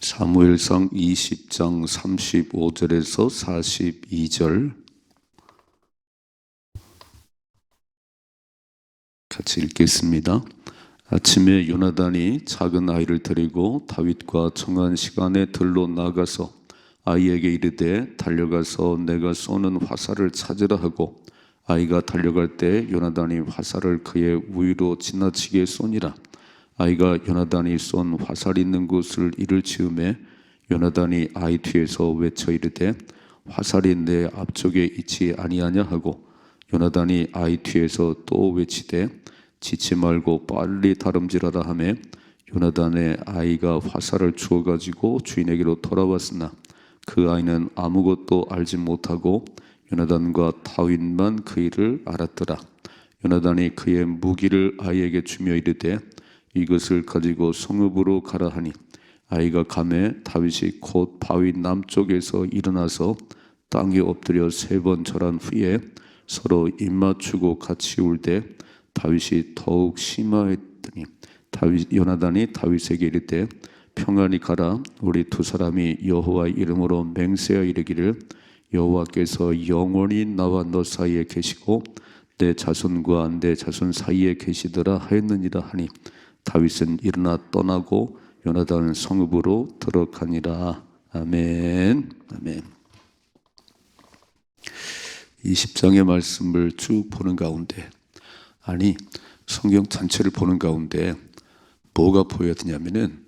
사무엘상 20장 35절에서 42절 같이 읽겠습니다. 아침에 요나단이 작은 아이를 데리고 다윗과 정한 시간에 들로 나가서 아이에게 이르되 달려가서 내가 쏘는 화살을 찾으라 하고 아이가 달려갈 때 요나단이 화살을 그의 우위로 지나치게 쏘니라. 아이가 요나단이 쏜 화살이 있는 곳을 이를 즈음에 요나단이 아이 뒤에서 외쳐 이르되 화살이 내 앞쪽에 있지 아니하냐 하고 요나단이 아이 뒤에서 또 외치되 지치 말고 빨리 다름질하라 하매 요나단의 아이가 화살을 주워 가지고 주인에게로 돌아왔으나 그 아이는 아무것도 알지 못하고 요나단과 다윗만 그 일을 알았더라. 요나단이 그의 무기를 아이에게 주며 이르되 이것을 가지고 성읍으로 가라 하니 아이가 가매 다윗이 곧 바위 남쪽에서 일어나서 땅에 엎드려 3번 절한 후에 서로 입맞추고 같이 울되 다윗이 더욱 심화했더니 요나단이 다윗에게 이르되 평안히 가라. 우리 두 사람이 여호와의 이름으로 맹세하여 이르기를 여호와께서 영원히 나와 너 사이에 계시고 내 자손과 내 자손 사이에 계시더라 하였느니라 하니 다윗은 일어나 떠나고 요나단은 성읍으로 들어가니라. 아멘. 아멘. 20장의 말씀을 쭉 보는 가운데 성경 전체를 보는 가운데 뭐가 보여지냐면은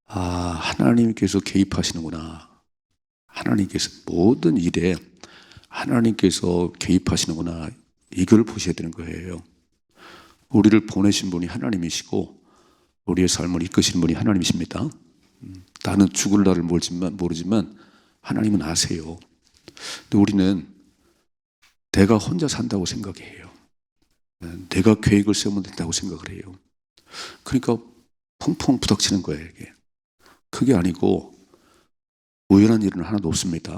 하나님께서 개입하시는구나. 하나님께서 모든 일에 하나님께서 개입하시는구나. 이걸 보셔야 되는 거예요. 우리를 보내신 분이 하나님이시고 우리의 삶을 이끄시는 분이 하나님이십니다. 나는 죽을 날을 모르지만 하나님은 아세요. 근데 우리는 내가 혼자 산다고 생각해요. 내가 계획을 세우면 된다고 생각을 해요. 그러니까 펑펑 부닥치는 거예요. 이게. 그게 아니고 우연한 일은 하나도 없습니다.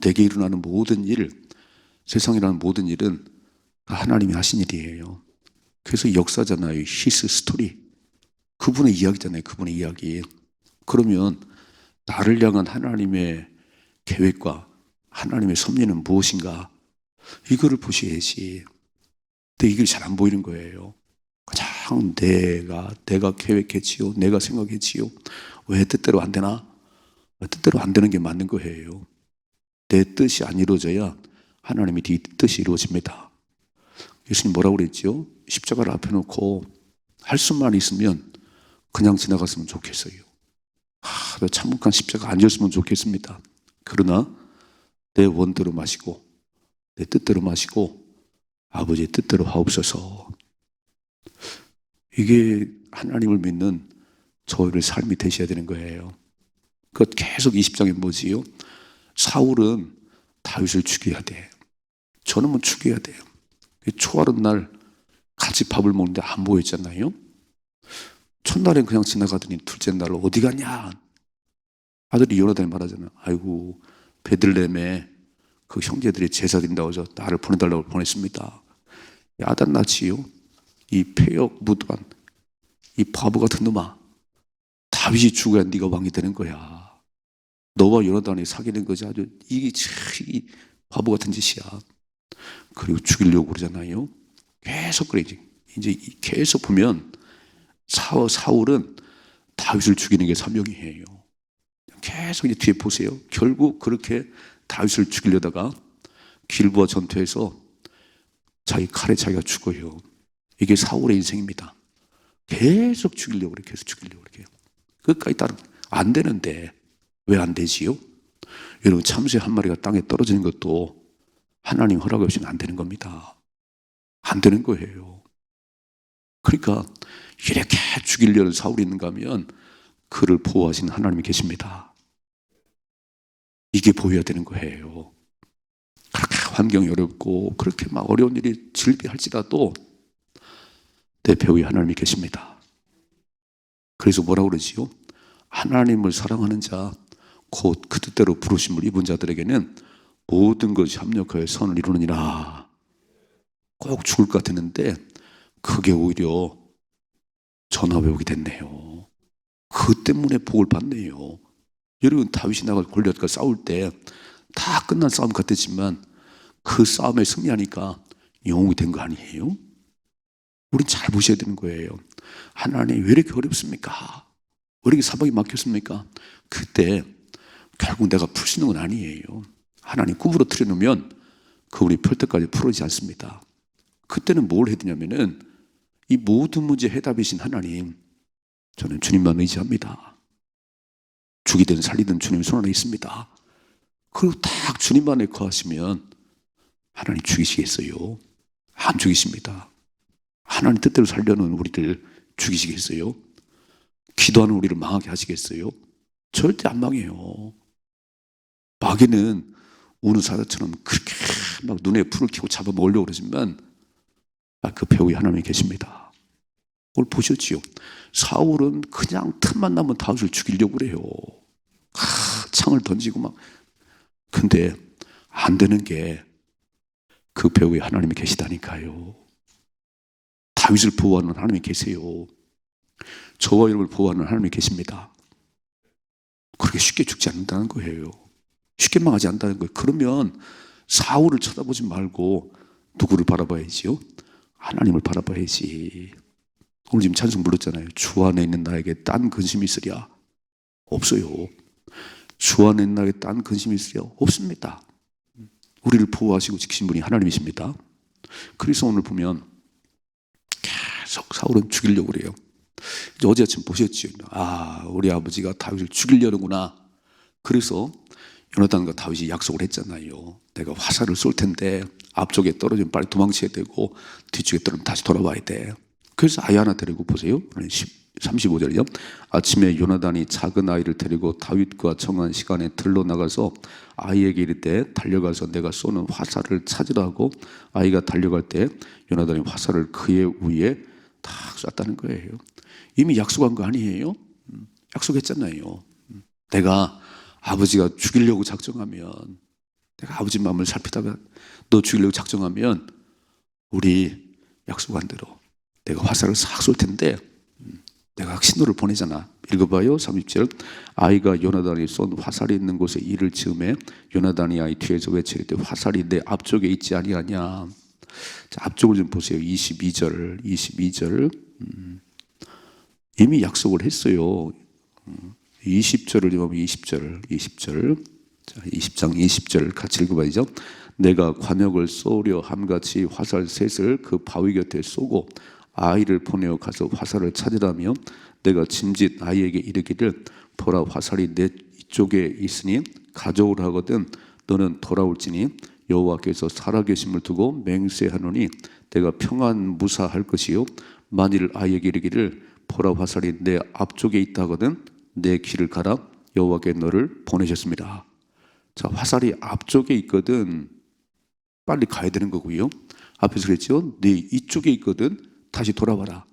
내게 일어나는 모든 일, 세상이라는 모든 일은 하나님이 하신 일이에요. 그래서 역사잖아요. 히스 스토리. 그분의 이야기잖아요. 그분의 이야기. 그러면 나를 향한 하나님의 계획과 하나님의 섭리는 무엇인가? 이거를 보셔야지. 근데 이게 잘 안 보이는 거예요. 가장 내가 계획했지요. 내가 생각했지요. 왜 뜻대로 안 되나? 뜻대로 안 되는 게 맞는 거예요. 내 뜻이 안 이루어져야 하나님의 네 뜻이 이루어집니다. 예수님 뭐라고 그랬죠? 십자가를 앞에 놓고 할 수만 있으면 그냥 지나갔으면 좋겠어요. 나 참혹한 십자가 안 졌으면 좋겠습니다. 그러나 내 원대로 마시고 내 뜻대로 마시고 아버지의 뜻대로 하옵소서. 이게 하나님을 믿는 저희의 삶이 되셔야 되는 거예요. 그 계속 20장에 뭐지요? 사울은 다윗을 죽여야 돼. 저놈은 죽여야 돼요. 초하룻 날 같이 밥을 먹는데 안 보였잖아요. 첫날엔 그냥 지나가더니 둘째 날 어디 가냐? 아들이 요나단이 말하잖아. 아이고 베들레헴에 그 형제들이 제사 드린다고 해서 나를 보내달라고 보냈습니다. 야단나치요. 이 폐역 무도한 이 바보 같은 놈아. 다윗이 죽어야 네가 왕이 되는 거야. 너와 요나단이 사귀는 거지. 아주 이 바보 같은 짓이야. 그리고 죽이려고 그러잖아요. 계속 그래. 이제 계속 보면 사울은 다윗을 죽이는 게 사명이에요. 계속 이제 뒤에 보세요. 결국 그렇게 다윗을 죽이려다가 길보아 전투에서 자기 칼에 자기가 죽어요. 이게 사울의 인생입니다. 계속 죽이려고 그래. 계속 죽이려고 그래요. 끝까지 따라 안 되는데 왜 안 되지요? 여러분 참새 한 마리가 땅에 떨어지는 것도 하나님 허락 없이는 안 되는 겁니다. 안 되는 거예요. 그러니까 이렇게 죽이려는 사울이 있는가 하면 그를 보호하시는 하나님이 계십니다. 이게 보여야 되는 거예요. 그렇게 환경이 어렵고 그렇게 막 어려운 일이 질비할지라도 내 배후에 하나님이 계십니다. 그래서 뭐라고 그러지요? 하나님을 사랑하는 자, 곧 그 뜻대로 부르심을 입은 자들에게는 모든 것이 합력하여 선을 이루느니라. 꼭 죽을 것 같았는데 그게 오히려 전화 외우게 됐네요. 그 때문에 복을 받네요. 여러분, 다윗이 나가 골리앗과 싸울 때 다 끝난 싸움 같았지만 그 싸움에 승리하니까 영웅이 된 거 아니에요? 우린 잘 보셔야 되는 거예요. 하나님 왜 이렇게 어렵습니까? 왜 이렇게 사방이 막혔습니까? 그때 결국 내가 풀 수 있는 건 아니에요. 하나님 꿈으로 틀어놓으면 그 우리 펼 때까지 풀어지지 않습니다. 그때는 뭘 해야 되냐면은 이 모든 문제 해답이신 하나님, 저는 주님만 의지합니다. 죽이든 살리든 주님 손 안에 있습니다. 그리고 딱 주님만에 거하시면 하나님 죽이시겠어요? 안 죽이십니다. 하나님 뜻대로 살려는 우리를 죽이시겠어요? 기도하는 우리를 망하게 하시겠어요? 절대 안 망해요. 마귀는 우는 사자처럼 그렇게 막 눈에 불을 켜고 잡아먹으려고 그러지만 그 배후에 하나님이 계십니다. 오늘 보셨지요? 사울은 그냥 틈만 나면 다윗을 죽이려고 그래요. 창을 던지고 막. 근데 안 되는 게 그 배후에 하나님이 계시다니까요. 다윗을 보호하는 하나님이 계세요. 저와 여러분을 보호하는 하나님이 계십니다. 그렇게 쉽게 죽지 않는다는 거예요. 쉽게 망하지 않는다는 거예요. 그러면 사울을 쳐다보지 말고 누구를 바라봐야지요? 하나님을 바라봐야지. 오늘 지금 찬송 불렀잖아요. 주 안에 있는 나에게 딴 근심이 있으랴. 없어요. 주 안에 있는 나에게 딴 근심이 있으랴. 없습니다. 우리를 보호하시고 지키신 분이 하나님이십니다. 그래서 오늘 보면 계속 사울은 죽이려고 그래요. 어제 아침 보셨죠? 우리 아버지가 다윗을 죽이려는구나. 그래서 요나단과 다윗이 약속을 했잖아요. 내가 화살을 쏠 텐데 앞쪽에 떨어지면 빨리 도망쳐야 되고 뒤쪽에 떨어지면 다시 돌아와야 돼. 그래서 아이 하나 데리고 보세요. 35절이요. 아침에 요나단이 작은 아이를 데리고 다윗과 정한 시간에 들러 나가서 아이에게 이르되 달려가서 내가 쏘는 화살을 찾으라고 아이가 달려갈 때 요나단이 화살을 그의 위에 탁 쐈다는 거예요. 이미 약속한 거 아니에요? 약속했잖아요. 내가 아버지가 죽이려고 작정하면, 내가 아버지 마음을 살피다가 너 죽이려고 작정하면 우리 약속한 대로 내가 화살을 싹 쏠 텐데 내가 신호를 보내잖아. 읽어봐요. 30절. 아이가 요나단이 쏜 화살이 있는 곳에 이를 즈음에 요나단이 아이 뒤에서 외치되 화살이 내 앞쪽에 있지 아니하냐. 자, 앞쪽을 좀 보세요. 22절. 이미 약속을 했어요. 20절을 좀 보면 20절. 자, 20장 20절 같이 읽어봐야죠. 내가 관역을 쏘려 함같이 화살 셋을 그 바위 곁에 쏘고 아이를 보내어 가서 화살을 찾으라며 내가 짐짓 아이에게 이르기를 보라 화살이 내 이쪽에 있으니 가져오라 하거든 너는 돌아올지니 여호와께서 살아계심을 두고 맹세하노니 내가 평안 무사할 것이요 만일 아이에게 이르기를 보라 화살이 내 앞쪽에 있다 하거든 내 길을 가라 여호와께 너를 보내셨습니다. 자, 화살이 앞쪽에 있거든 빨리 가야 되는 거고요. 앞에서 그랬죠. 네 이쪽에 있거든 다시 돌아와라.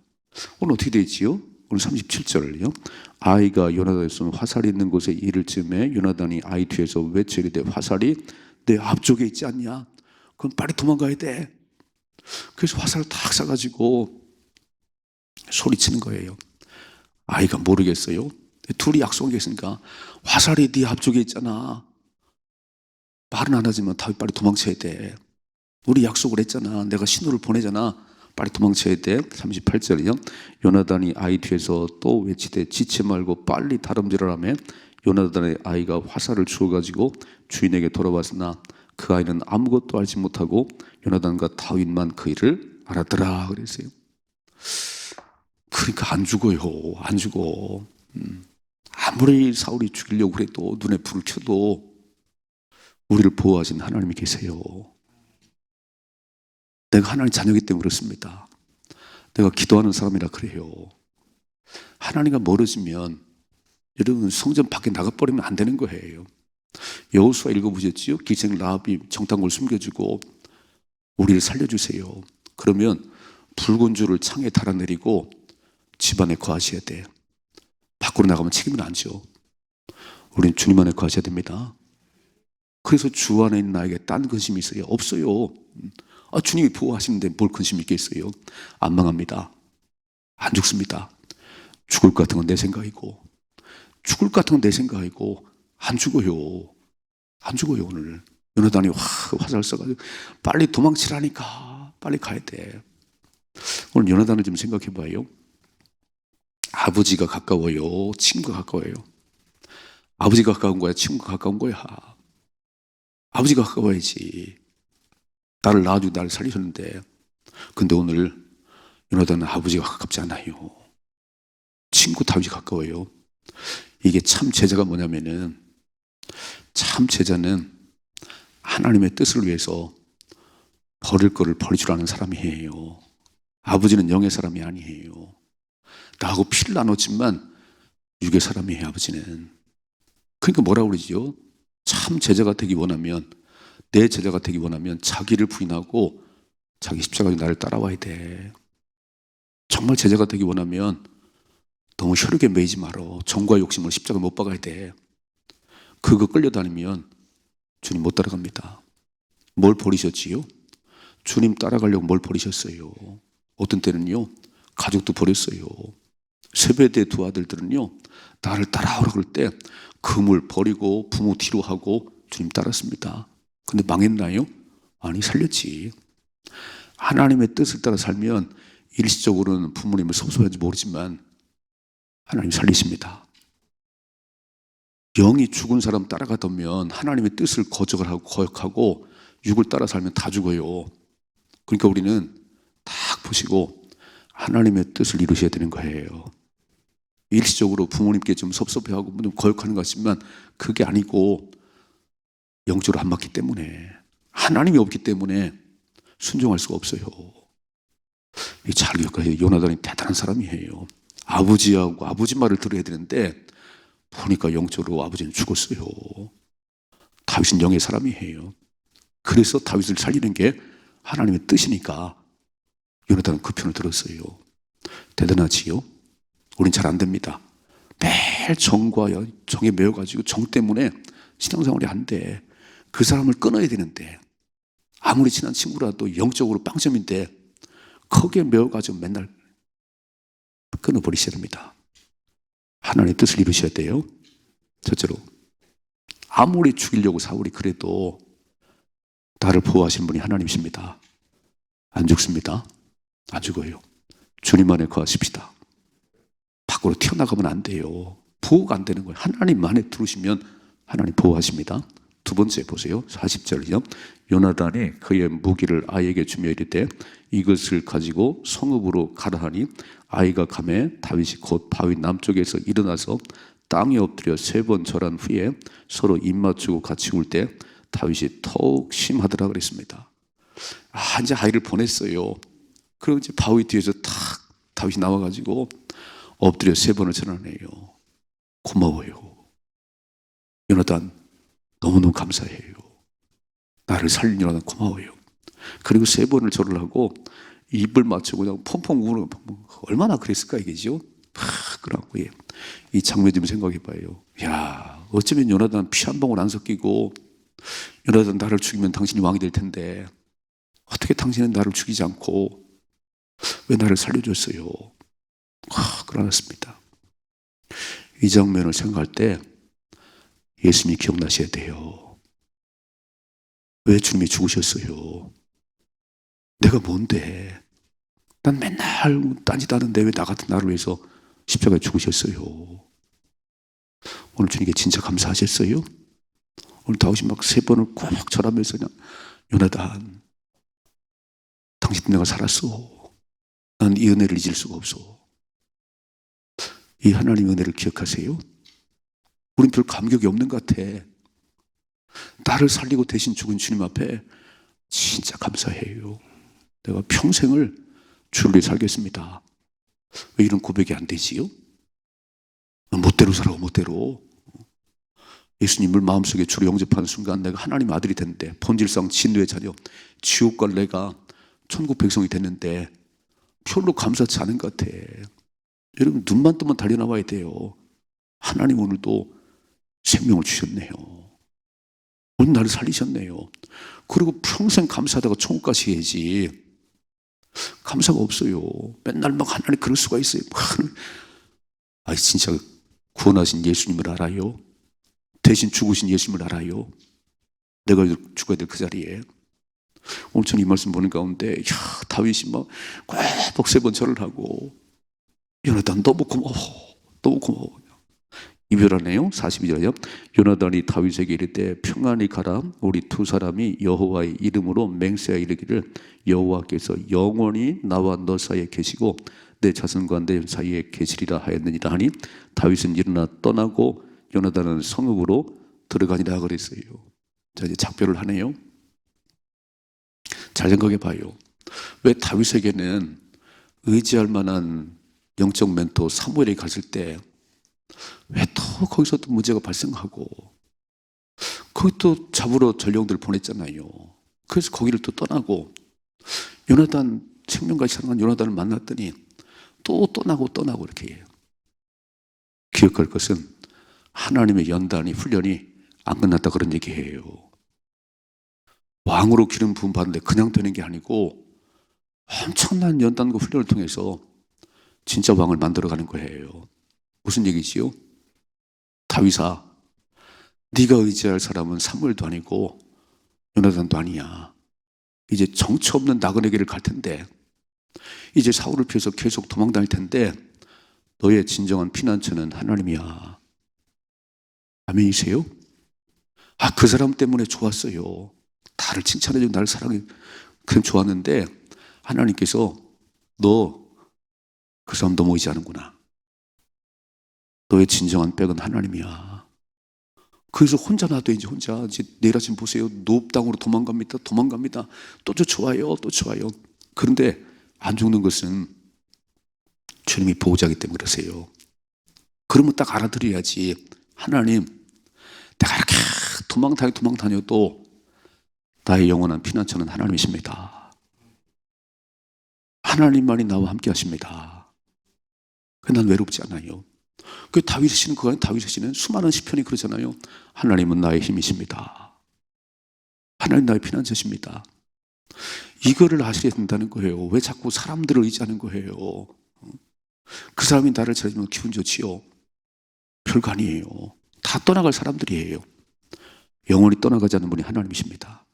오늘 어떻게 되지요? 오늘 37절을요. 아이가 요나단에 쏜 화살이 있는 곳에 이를 즈음에 요나단이 아이 뒤에서 외치리되 화살이 내 앞쪽에 있지 않냐? 그럼 빨리 도망가야 돼. 그래서 화살을 탁 쏴가지고 소리치는 거예요. 아이가 모르겠어요. 둘이 약속한 게 있으니까 화살이 네 앞쪽에 있잖아. 말은 안 하지만 다윗 빨리 도망쳐야 돼. 우리 약속을 했잖아. 내가 신호를 보내잖아. 빨리 도망쳐야 돼. 38절이요. 요나단이 아이 뒤에서 또 외치되 지체 말고 빨리 다름질하라며 요나단의 아이가 화살을 주워가지고 주인에게 돌아왔으나 그 아이는 아무것도 알지 못하고 요나단과 다윗만 그 일을 알았더라 그랬어요. 그러니까 안 죽어요. 안 죽어. 아무리 사울이 죽이려고 그래도 눈에 불을 켜도 우리를 보호하신 하나님이 계세요. 내가 하나님 자녀이기 때문에 그렇습니다. 내가 기도하는 사람이라 그래요. 하나님과 멀어지면 여러분 성전 밖에 나가버리면 안 되는 거예요. 여호수아 읽어보셨지요? 기생 라합이 정탐꾼을 숨겨주고 우리를 살려주세요. 그러면 붉은 줄을 창에 달아내리고 집안에 거하셔야 돼. 밖으로 나가면 책임을 안 져. 우리는 주님 안에 거하셔야 됩니다. 그래서 주 안에 있는 나에게 딴 근심이 있어요? 없어요. 주님이 보호하시는데 뭘 근심이 있겠어요? 안 망합니다. 안 죽습니다. 죽을 것 같은 건 내 생각이고 죽을 것 같은 건 내 생각이고 안 죽어요. 안 죽어요. 오늘 요나단이 화살 써가지고 빨리 도망치라니까 빨리 가야 돼. 오늘 요나단을 좀 생각해 봐요. 아버지가 가까워요, 친구가 가까워요? 아버지가 가까운 거야, 친구가 가까운 거야? 아버지가 가까워야지. 나를 낳아주고 나를 살리셨는데, 근데 오늘 요나단은 아버지가 가깝지 않아요. 친구 다윗이 가까워요. 이게 참 제자가 뭐냐면은, 참 제자는 하나님의 뜻을 위해서 버릴 거를 버릴 줄 아는 사람이에요. 아버지는 영의 사람이 아니에요. 나하고 피를 나눴지만 육의 사람이에요, 아버지는. 그러니까 뭐라고 그러지요? 참 제자가 되기 원하면, 내 제자가 되기 원하면 자기를 부인하고 자기 십자가에 나를 따라와야 돼. 정말 제자가 되기 원하면 너무 혈육에 매이지 말어. 정과 욕심을 십자가에 못 박아야 돼. 그거 끌려다니면 주님 못 따라갑니다. 뭘 버리셨지요? 주님 따라가려고 뭘 버리셨어요? 어떤 때는요, 가족도 버렸어요. 세베대 두 아들들은요, 나를 따라오라 그럴 때 금을 버리고 부모 뒤로 하고 주님 따랐습니다. 근데 망했나요? 아니, 살렸지. 하나님의 뜻을 따라 살면 일시적으로는 부모님을 섭섭한지 모르지만 하나님 살리십니다. 영이 죽은 사람 따라가다면 하나님의 뜻을 거역하고 육을 따라 살면 다 죽어요. 그러니까 우리는 딱 보시고 하나님의 뜻을 이루셔야 되는 거예요. 일시적으로 부모님께 좀 섭섭해하고 좀 거역하는 것 같지만 그게 아니고 영적으로 안 맞기 때문에, 하나님이 없기 때문에 순종할 수가 없어요. 잘 기억하세요. 요나단이 대단한 사람이에요. 아버지하고 아버지 말을 들어야 되는데 보니까 영적으로 아버지는 죽었어요. 다윗은 영의 사람이에요. 그래서 다윗을 살리는 게 하나님의 뜻이니까 요나단은 그 편을 들었어요. 대단하지요? 우린 잘 안 됩니다. 매일 정과 정에 매여가지고 정 때문에 신앙생활이 안 돼. 그 사람을 끊어야 되는데 아무리 친한 친구라도 영적으로 빵점인데 거기에 매여가지고 맨날 끊어버리셔야 됩니다. 하나님의 뜻을 이루셔야 돼요. 첫째로, 아무리 죽이려고 사울이 그래도 나를 보호하시는 분이 하나님이십니다. 안 죽습니다. 안 죽어요. 주님 안에 거하십시다. 밖으로 튀어나가면 안 돼요. 보호가 안 되는 거예요. 하나님 안에 들어오시면 하나님 보호하십니다. 두 번째 보세요. 40절이요. 요나단이 그의 무기를 아이에게 주며 이르되 이것을 가지고 성읍으로 가라 하니 아이가 가매 다윗이 곧 바위 남쪽에서 일어나서 땅에 엎드려 3번 절한 후에 서로 입 맞추고 같이 울 때 다윗이 더욱 심하더라 그랬습니다. 이제 아이를 보냈어요. 그리고 이제 바위 뒤에서 탁 다윗이 나와가지고 엎드려 3번을 절하네요. 고마워요. 요나단 너무너무 감사해요. 나를 살린 요나단 고마워요. 그리고 3번을 절을 하고 입을 맞추고 그냥 펑펑 우는, 얼마나 그랬을까 이게죠? 그러고 이 장면 좀 생각해봐요. 야, 어쩌면 요나단 피 한 방울 안 섞이고 요나단 나를 죽이면 당신이 왕이 될 텐데 어떻게 당신은 나를 죽이지 않고 왜 나를 살려줬어요? 그러났습니다. 이 장면을 생각할 때 예수님이 기억나셔야 돼요. 왜 주님이 죽으셨어요? 내가 뭔데? 난 맨날 딴짓 하는데 왜 나 같은 나를 위해서 십자가에 죽으셨어요? 오늘 주님께 진짜 감사하셨어요? 오늘 다윗이 막 3번을 꼭 절하면서 그냥 요나단, 당신 때문에 내가 살았어. 난 이 은혜를 잊을 수가 없어. 이 하나님의 은혜를 기억하세요? 우린 별 감격이 없는 것 같아. 나를 살리고 대신 죽은 주님 앞에 진짜 감사해요. 내가 평생을 주를 위해 살겠습니다. 왜 이런 고백이 안 되지요? 멋대로 살아, 멋대로. 예수님을 마음속에 주로 영접하는 순간 내가 하나님 아들이 됐는데, 본질상 진노의 자녀, 지옥 갈 내가 천국 백성이 됐는데 별로 감사치 않은 것 같아. 여러분, 눈만 뜨면 달려나와야 돼요. 하나님 오늘도 생명을 주셨네요. 오늘 나를 살리셨네요. 그리고 평생 감사하다가 천국 가셔야지. 감사가 없어요. 맨날 막 하나님 그럴 수가 있어요. 진짜 구원하신 예수님을 알아요? 대신 죽으신 예수님을 알아요? 내가 죽어야 될 그 자리에. 오늘 저는 이 말씀 보는 가운데 다윗이 막 꼭 3번 절을 하고, 요나단 너무 고마워, 너무 고마워. 이별하네요. 42절이요. 요나단이 다윗에게 이르되 평안히 가라. 우리 두 사람이 여호와의 이름으로 맹세하여 이르기를 여호와께서 영원히 나와 너 사이에 계시고 내 자손과 내 사이에 계시리라 하였느니라 하니 다윗은 일어나 떠나고 요나단은 성읍으로 들어가니라 그랬어요. 자, 이제 작별을 하네요. 잘 생각해 봐요. 왜 다윗에게는 의지할 만한 영적 멘토 사무엘이 갔을 때 왜 또 거기서 또 문제가 발생하고, 거기 또 잡으러 전령들을 보냈잖아요. 그래서 거기를 또 떠나고, 요나단, 생명같이 사랑한 요나단을 만났더니 또 떠나고 이렇게 해요. 기억할 것은 하나님의 연단이, 훈련이 안 끝났다 그런 얘기예요. 왕으로 기름 부음 받는데 그냥 되는 게 아니고 엄청난 연단과 훈련을 통해서 진짜 왕을 만들어가는 거예요. 무슨 얘기지요? 다윗아, 네가 의지할 사람은 사무엘도 아니고 요나단도 아니야. 이제 정처 없는 나그네길을 갈 텐데, 이제 사울을 피해서 계속 도망다닐 텐데 너의 진정한 피난처는 하나님이야. 아멘이세요? 그 사람 때문에 좋았어요. 나를 칭찬해주고 나를 사랑해, 그럼 좋았는데 하나님께서 너 그 사람 너무 의지하는구나. 너의 진정한 백은 하나님이야. 그래서 혼자 놔둬. 이제 내일 아침 보세요. 노업 땅으로 도망갑니다. 또 쫓아와요. 그런데 안 죽는 것은 주님이 보호자이기 때문에 그러세요. 그러면 딱 알아들어야지. 하나님, 내가 이렇게 도망다녀도 나의 영원한 피난처는 하나님이십니다. 하나님만이 나와 함께 하십니다. 난 외롭지 않아요. 그 다윗의 시는 수많은 시편이 그러잖아요. 하나님은 나의 힘이십니다. 하나님 나의 피난처십니다. 이거를 아셔야 된다는 거예요. 왜 자꾸 사람들을 의지하는 거예요? 그 사람이 나를 잘해주면 기분 좋지요. 별거 아니에요. 다 떠나갈 사람들이에요. 영원히 떠나가지 않는 분이 하나님이십니다.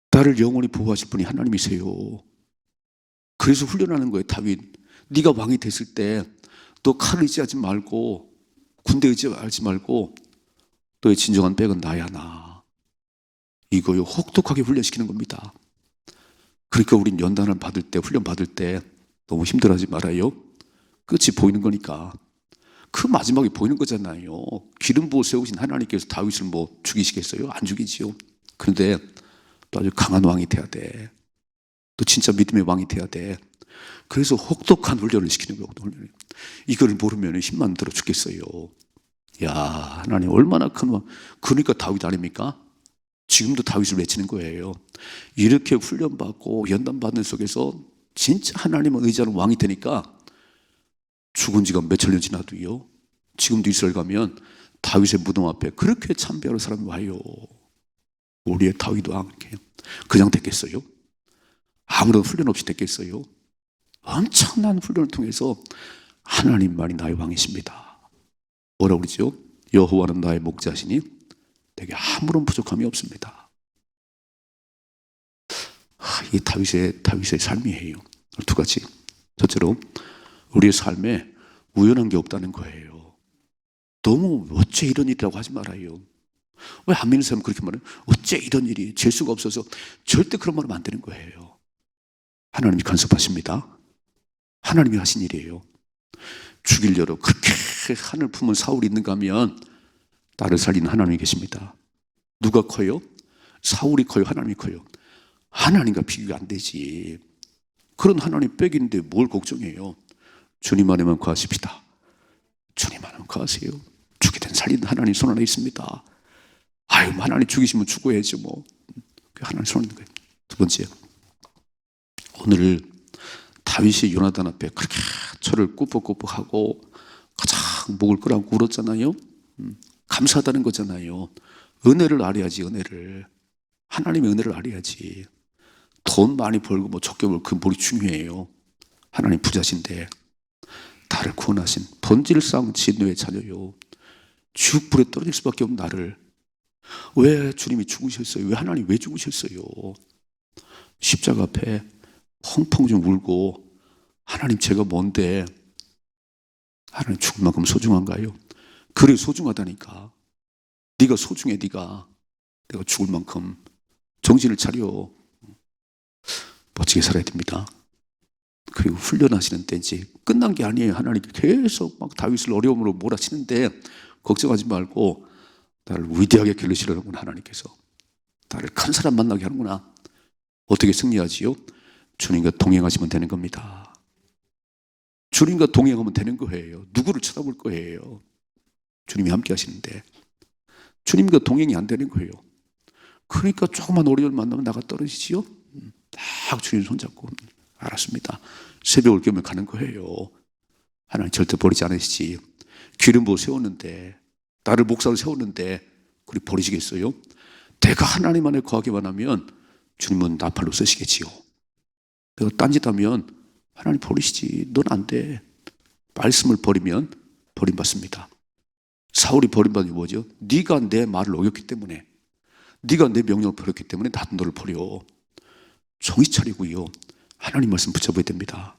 나를 영원히 보호하실 분이 하나님이세요. 그래서 훈련하는 거예요. 다윗, 네가 왕이 됐을 때 너 칼을 의지하지 말고, 군대 의지하지 말고, 너의 진정한 백은 나야, 나. 이거요, 혹독하게 훈련시키는 겁니다. 그러니까 우린 연단을 받을 때, 훈련 받을 때 너무 힘들어하지 말아요. 끝이 보이는 거니까. 그 마지막에 보이는 거잖아요. 기름 부어 세우신 하나님께서 다윗을 뭐 죽이시겠어요? 안 죽이지요. 그런데 또 아주 강한 왕이 돼야 돼. 또 진짜 믿음의 왕이 돼야 돼. 그래서 혹독한 훈련을 시키는 거거든요. 이걸 모르면 힘만 들어 죽겠어요. 야, 하나님 얼마나 큰 왕. 그러니까 다윗 아닙니까? 지금도 다윗을 외치는 거예요. 이렇게 훈련받고 연단받는 속에서 진짜 하나님을 의지하는 왕이 되니까 죽은 지가 몇천 년 지나도요, 지금도 이스라엘 가면 다윗의 무덤 앞에 그렇게 참배하는 사람이 와요. 우리의 다윗 왕, 그냥 됐겠어요? 아무런 훈련 없이 됐겠어요? 엄청난 훈련을 통해서 하나님만이 나의 왕이십니다. 뭐라고 그러죠? 여호와는 나의 목자시니 내게 아무런 부족함이 없습니다. 이게 다윗의 삶이에요. 두 가지. 첫째로, 우리의 삶에 우연한 게 없다는 거예요. 너무 어째 이런 일이라고 하지 말아요. 왜 안 믿는 사람은 그렇게 말해요? 어째 이런 일이, 재수가 없어서. 절대 그런 말 하면 안 되는 거예요. 하나님이 간섭하십니다. 하나님이 하신 일이에요. 죽이려고 그렇게 한을 품은 사울이 있는가 하면 나를 살리는 하나님이 계십니다. 누가 커요? 사울이 커요? 하나님이 커요? 하나님과 비교가 안 되지. 그런 하나님 빽인데 뭘 걱정해요? 주님 안에만 거하십시다. 주님 안에만 거하세요. 죽이든 살리든 하나님 손 안에 있습니다. 하나님 죽이시면 죽어야지 뭐. 하나님 손 안에 있는 거예요. 두 번째, 오늘 다윗이 요나단 앞에 그렇게 저를 꾸벅꾸벅하고 가장 목을 끄라고 울었잖아요. 감사하다는 거잖아요. 은혜를 알아야지. 은혜를, 하나님의 은혜를 알아야지. 돈 많이 벌고 뭐 적게 벌고 그 뭘이 중요해요. 하나님 부자신데 나를 구원하신 본질상 진노의 자녀요. 쭉 불에 떨어질 수밖에 없는 나를 왜 주님이 죽으셨어요? 왜 하나님 왜 죽으셨어요? 십자가 앞에 펑펑 좀 울고 하나님 제가 뭔데 하나님 죽을 만큼 소중한가요? 그래 소중하다니까. 네가 소중해. 네가 내가 죽을 만큼 정신을 차려. 멋지게 살아야 됩니다. 그리고 훈련하시는 때 이제 끝난 게 아니에요. 하나님 계속 막 다윗을 어려움으로 몰아치는데 걱정하지 말고 나를 위대하게 기르시려는구나. 하나님께서 나를 큰 사람 만나게 하는구나. 어떻게 승리하지요? 주님과 동행하시면 되는 겁니다. 주님과 동행하면 되는 거예요. 누구를 쳐다볼 거예요? 주님이 함께 하시는데 주님과 동행이 안 되는 거예요. 그러니까 조그만 어려움을 만나면 나가 떨어지지요. 딱 주님 손잡고 알았습니다. 새벽 올 겸에 가는 거예요. 하나님 절대 버리지 않으시지. 기름 부어 세웠는데 나를 목사로 세웠는데 그리 버리시겠어요? 내가 하나님 안에 거하기만 하면 주님은 나팔로 쓰시겠지요. 내가 딴짓하면 하나님 버리시지. 넌 안 돼. 말씀을 버리면 버림받습니다. 사울이 버림받은 게 뭐죠? 네가 내 말을 어겼기 때문에, 네가 내 명령을 버렸기 때문에 나도 너를 버려. 정신 차리고요. 하나님 말씀 붙잡아야 됩니다.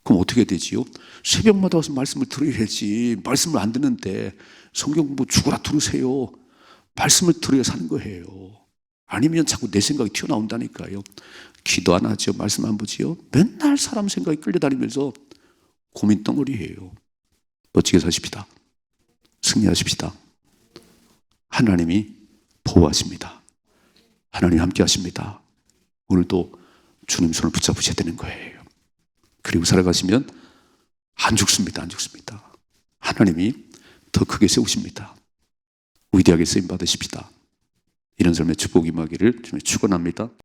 그럼 어떻게 되지요? 새벽마다 와서 말씀을 들어야지. 말씀을 안 듣는데 성경 공부 죽어라 들으세요. 말씀을 들어야 사는 거예요. 아니면 자꾸 내 생각이 튀어나온다니까요. 기도 안 하죠. 말씀 안 보지요. 맨날 사람 생각이 끌려다니면서 고민 덩어리예요. 멋지게 사십시다. 승리하십시다. 하나님이 보호하십니다. 하나님 함께 하십니다. 오늘도 주님 손을 붙잡으셔야 되는 거예요. 그리고 살아가시면 안 죽습니다. 안 죽습니다. 하나님이 더 크게 세우십니다. 위대하게 쓰임 받으십시다. 이런 삶의 축복이 임하기를 주님 축원합니다.